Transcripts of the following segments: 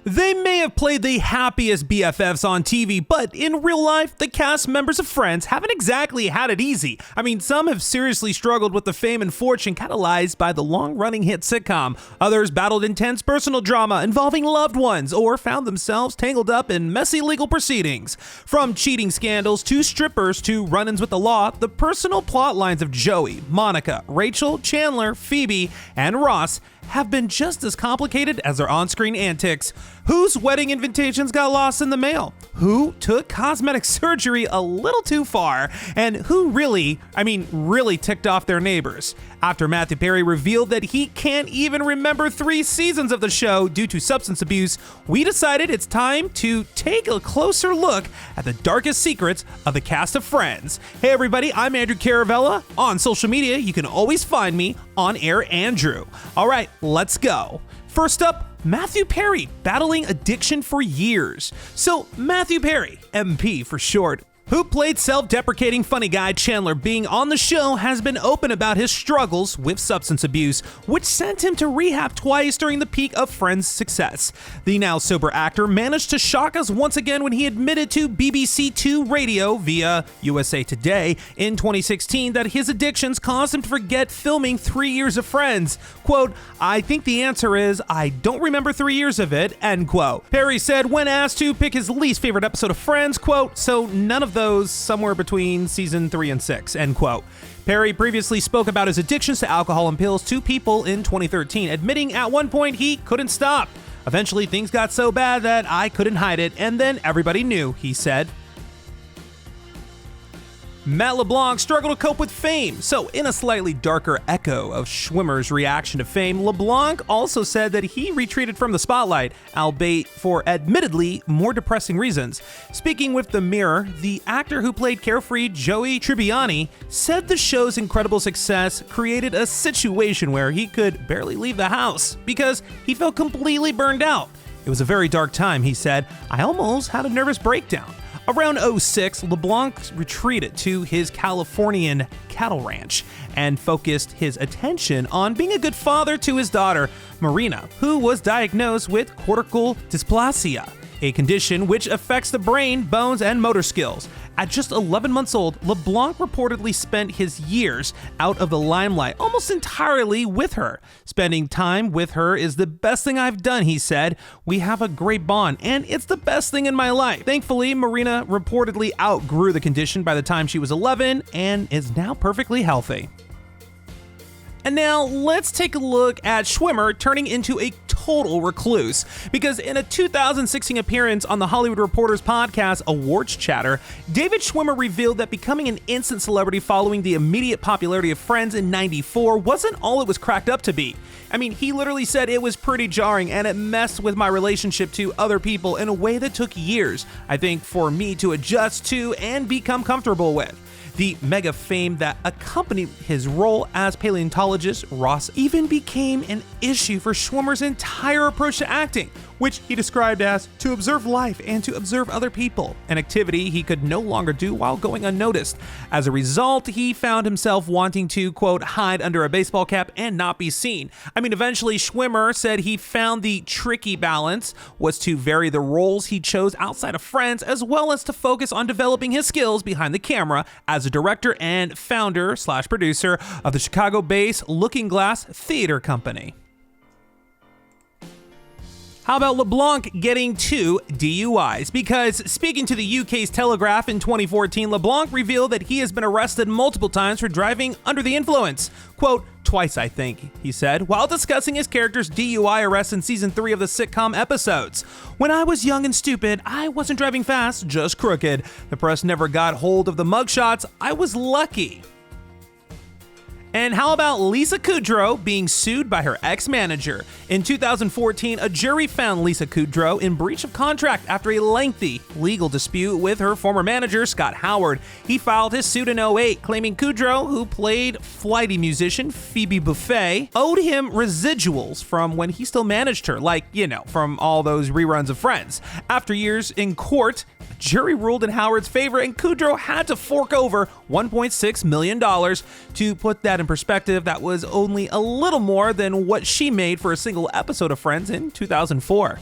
They may have played the happiest BFFs on TV, but in real life, the cast members of Friends haven't exactly had it easy. I mean, some have seriously struggled with the fame and fortune catalyzed by the long-running hit sitcom. Others battled intense personal drama involving loved ones or found themselves tangled up in messy legal proceedings. From cheating scandals to strippers to run-ins with the law, the personal plot lines of Joey, Monica, Rachel, Chandler, Phoebe, and Ross have been just as complicated as their on-screen antics. Whose wedding invitations got lost in the mail? Who took cosmetic surgery a little too far? And who really ticked off their neighbors? After Matthew Perry revealed that he can't even remember 3 seasons of the show due to substance abuse, we decided it's time to take a closer look at the darkest secrets of the cast of Friends. Hey everybody, I'm Andrew Caravella. On social media, you can always find me on Air Andrew. All right, let's go. First up, Matthew Perry, battling addiction for years. So Matthew Perry, MP for short, who played self-deprecating funny guy Chandler being on the show, has been open about his struggles with substance abuse, which sent him to rehab twice during the peak of Friends' success. The now sober actor managed to shock us once again when he admitted to BBC Two Radio via USA Today in 2016 that his addictions caused him to forget filming 3 years of Friends. Quote, "I think the answer is I don't remember 3 years of it," end quote. Perry said when asked to pick his least favorite episode of Friends, quote, "So none of those somewhere between season 3 and 6, end quote. Perry previously spoke about his addictions to alcohol and pills to People in 2013, admitting at one point he couldn't stop. "Eventually things got so bad that I couldn't hide it, and then everybody knew," he said. Matt LeBlanc struggled to cope with fame. So in a slightly darker echo of Schwimmer's reaction to fame, LeBlanc also said that he retreated from the spotlight, albeit for admittedly more depressing reasons. Speaking with The Mirror, the actor who played carefree Joey Tribbiani said the show's incredible success created a situation where he could barely leave the house because he felt completely burned out. "It was a very dark time," he said. "I almost had a nervous breakdown." Around 2006, LeBlanc retreated to his Californian cattle ranch and focused his attention on being a good father to his daughter, Marina, who was diagnosed with cortical dysplasia, a condition which affects the brain, bones, and motor skills. At just 11 months old, LeBlanc reportedly spent his years out of the limelight almost entirely with her. "Spending time with her is the best thing I've done," he said. "We have a great bond, and it's the best thing in my life." Thankfully, Marina reportedly outgrew the condition by the time she was 11 and is now perfectly healthy. And now let's take a look at Schwimmer turning into a total recluse, because in a 2016 appearance on the Hollywood Reporter's podcast Awards Chatter, David Schwimmer revealed that becoming an instant celebrity following the immediate popularity of Friends in '94 wasn't all it was cracked up to be. I mean, he literally said it was pretty jarring and it messed with my relationship to other people in a way that took years, I think, for me to adjust to and become comfortable with. The mega fame that accompanied his role as paleontologist Ross even became an issue for Schwimmer's entire approach to acting, which he described as to observe life and to observe other people, an activity he could no longer do while going unnoticed. As a result, he found himself wanting to, quote, "hide under a baseball cap and not be seen." I mean, eventually Schwimmer said he found the tricky balance was to vary the roles he chose outside of Friends, as well as to focus on developing his skills behind the camera as a director and founder/producer of the Chicago-based Looking Glass Theater Company. How about LeBlanc getting 2 DUIs? Because speaking to the UK's Telegraph in 2014, LeBlanc revealed that he has been arrested multiple times for driving under the influence. Quote, "Twice, I think," he said, while discussing his character's DUI arrest in season 3 of the sitcom episodes. "When I was young and stupid, I wasn't driving fast, just crooked. The press never got hold of the mugshots. I was lucky." And how about Lisa Kudrow being sued by her ex-manager? In 2014, a jury found Lisa Kudrow in breach of contract after a lengthy legal dispute with her former manager, Scott Howard. He filed his suit in 2008, claiming Kudrow, who played flighty musician Phoebe Buffay, owed him residuals from when he still managed her, like, from all those reruns of Friends. After years in court, the jury ruled in Howard's favor, and Kudrow had to fork over $1.6 million. To put that in perspective, that was only a little more than what she made for a single episode of Friends in 2004.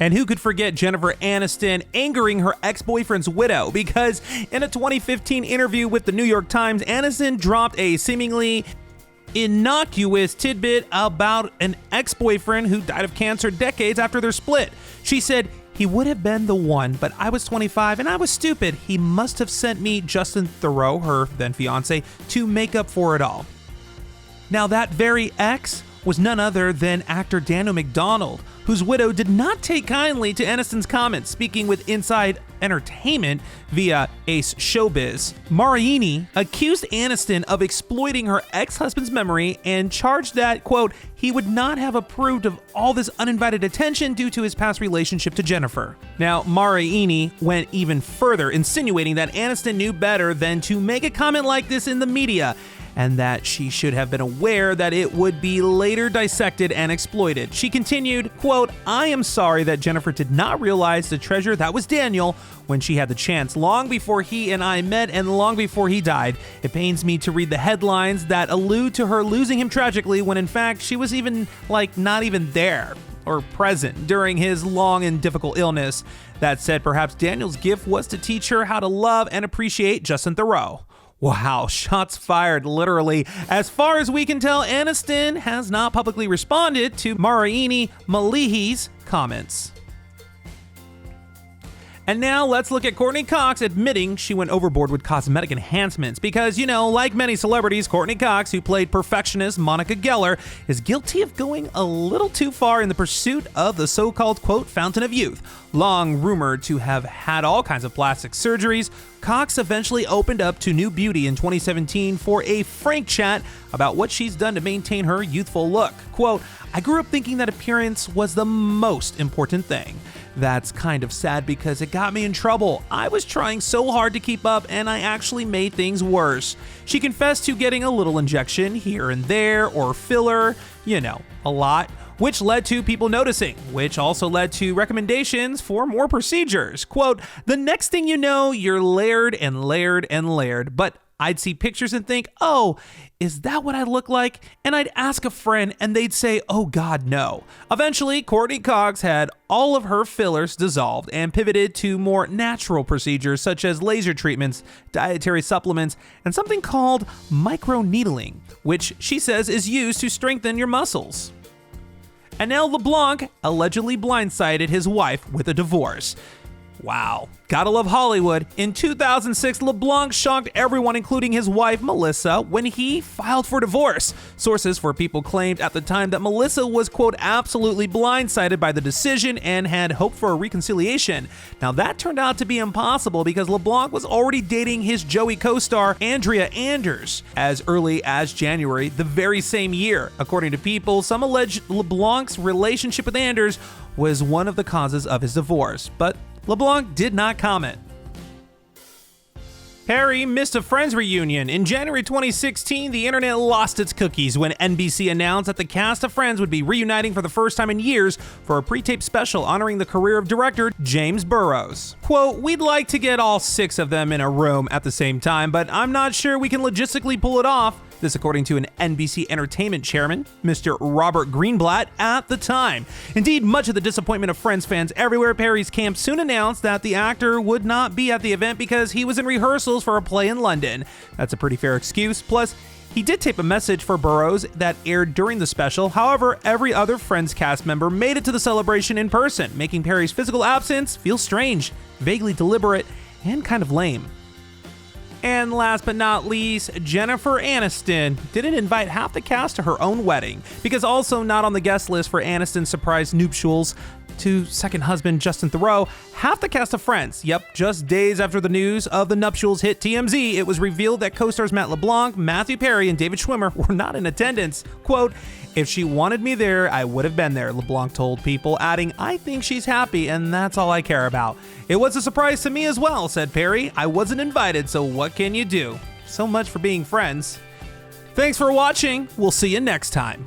And who could forget Jennifer Aniston angering her ex-boyfriend's widow? Because in a 2015 interview with the New York Times, Aniston dropped a seemingly innocuous tidbit about an ex-boyfriend who died of cancer decades after their split. She said, "He would have been the one, but I was 25 and I was stupid. He must have sent me Justin Theroux, her then fiance, to make up for it all." Now that very ex was none other than actor Daniel McDonald, whose widow did not take kindly to Aniston's comments. Speaking with Inside Entertainment via Ace Showbiz, Mariani accused Aniston of exploiting her ex-husband's memory and charged that, quote, he would not have approved of all this uninvited attention due to his past relationship to Jennifer. Now, Mariani went even further, insinuating that Aniston knew better than to make a comment like this in the media, and that she should have been aware that it would be later dissected and exploited. She continued, quote, I am sorry that Jennifer did not realize the treasure that was Daniel when she had the chance, long before he and I met and long before he died. It pains me to read the headlines that allude to her losing him tragically when in fact she was not even there or present during his long and difficult illness. That said, perhaps Daniel's gift was to teach her how to love and appreciate Justin Theroux. Wow, shots fired, literally. As far as we can tell, Aniston has not publicly responded to Mariani Malihi's comments. And now let's look at Courteney Cox admitting she went overboard with cosmetic enhancements because, like many celebrities, Courteney Cox, who played perfectionist Monica Geller, is guilty of going a little too far in the pursuit of the so-called, quote, fountain of youth. Long rumored to have had all kinds of plastic surgeries, Cox eventually opened up to New Beauty in 2017 for a frank chat about what she's done to maintain her youthful look. Quote, I grew up thinking that appearance was the most important thing. That's kind of sad because it got me in trouble. I was trying so hard to keep up and I actually made things worse. She confessed to getting a little injection here and there or filler, a lot, which led to people noticing, which also led to recommendations for more procedures. Quote, the next thing you know, you're layered and layered and layered. But I'd see pictures and think, oh, is that what I look like? And I'd ask a friend and they'd say, oh God, no. Eventually, Courteney Cox had all of her fillers dissolved and pivoted to more natural procedures such as laser treatments, dietary supplements, and something called microneedling, which she says is used to strengthen your muscles. And now LeBlanc allegedly blindsided his wife with a divorce. Wow. Gotta love Hollywood. In 2006, LeBlanc shocked everyone, including his wife, Melissa, when he filed for divorce. Sources for People claimed at the time that Melissa was, quote, absolutely blindsided by the decision and had hoped for a reconciliation. Now, that turned out to be impossible because LeBlanc was already dating his Joey co-star, Andrea Anders, as early as January the very same year. According to People, some allege LeBlanc's relationship with Anders was one of the causes of his divorce, but LeBlanc did not comment. Perry missed a Friends reunion. In January 2016, the internet lost its cookies when NBC announced that the cast of Friends would be reuniting for the first time in years for a pre-taped special honoring the career of director James Burrows. Quote, we'd like to get all 6 of them in a room at the same time, but I'm not sure we can logistically pull it off. This according to an NBC Entertainment chairman, Mr. Robert Greenblatt, at the time. Indeed, much of the disappointment of Friends fans everywhere, Perry's camp soon announced that the actor would not be at the event because he was in rehearsals for a play in London. That's a pretty fair excuse. Plus, he did tape a message for Burrows that aired during the special. However, every other Friends cast member made it to the celebration in person, making Perry's physical absence feel strange, vaguely deliberate, and kind of lame. And last but not least, Jennifer Aniston didn't invite half the cast to her own wedding, because also not on the guest list for Aniston's surprise nuptials to second husband Justin Theroux, half the cast of Friends. Yep, just days after the news of the nuptials hit TMZ, it was revealed that co-stars Matt LeBlanc, Matthew Perry, and David Schwimmer were not in attendance. Quote, if she wanted me there, I would have been there, LeBlanc told People, adding, I think she's happy and that's all I care about. It was a surprise to me as well, said Perry. I wasn't invited, so what can you do? So much for being friends. Thanks for watching. We'll see you next time.